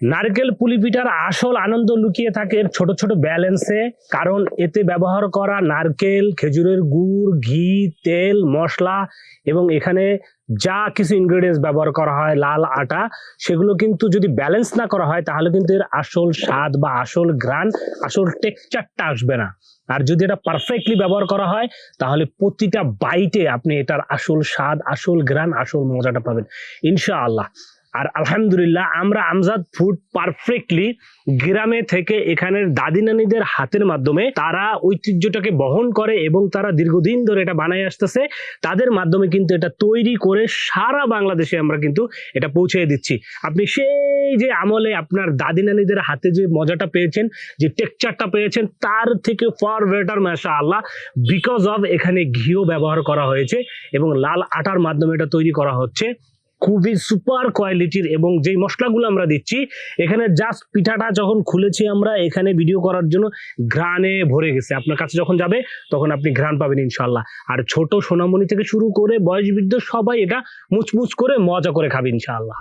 নারকেল পুলি পিঠার আসল আনন্দ লুকিয়ে থাকে এর ছোট ছোট ব্যালেন্সে, কারণ এতে ব্যবহার করা নারকেল, খেজুরের গুড়, ঘি, তেল, মশলা এবং এখানে যা কিছু ইনগ্রেডিয়েন্টস ব্যবহার করা হয়, লাল আটা, সেগুলো কিন্তু যদি ব্যালেন্স না করা হয় তাহলে কিন্তু এর আসল স্বাদ বা আসল ঘ্রাণ, আসল টেক্সচারটা আসবে না। আর যদি এটা পারফেক্টলি ব্যবহার করা হয় তাহলে প্রতিটা বাইটে আপনি এটার আসল স্বাদ, আসল ঘ্রাণ, আসল মজাটা পাবেন ইনশাআল্লাহ। আর আলহামদুলিল্লাহ আমরা আমজাদ ফুড পারফেক্টলি গ্রামে থেকে এখানের দাদি নানিদের হাতের মাধ্যমে তারা ঐতিহ্যটাকে বহন করে এবং তারা দীর্ঘদিন ধরে এটা বানায় আসতেছে, তাদের মাধ্যমে কিন্তু এটা তৈরি করে সারা বাংলাদেশে আমরা কিন্তু এটা পৌঁছে দিচ্ছি। আপনি সেই যে আমলে আপনার দাদি নানিদের হাতে যে মজাটা পেয়েছেন, যে টেক্সচারটা পেয়েছেন, তার থেকে ফার বেটার মাশাআল্লাহ, বিকজ অফ এখানে ঘিও ব্যবহার করা হয়েছে এবং লাল আটার মাধ্যমে এটা তৈরি করা হচ্ছে, খুবই সুপার কোয়ালিটির। এবং যেই মশলাগুলো আমরা দিচ্ছি এখানে, জাস্ট পিঠাটা যখন খুলেছি আমরা এখানে ভিডিও করার জন্য, ঘ্রাণে ভরে গেছে। আপনার কাছে যখন যাবে তখন আপনি ঘ্রাণ পাবেন ইনশাল্লাহ। আর ছোট সোনামণি থেকে শুরু করে বয়স বৃদ্ধ সবাই এটা মুচমুচ করে মজা করে খাবে ইনশাআল্লাহ।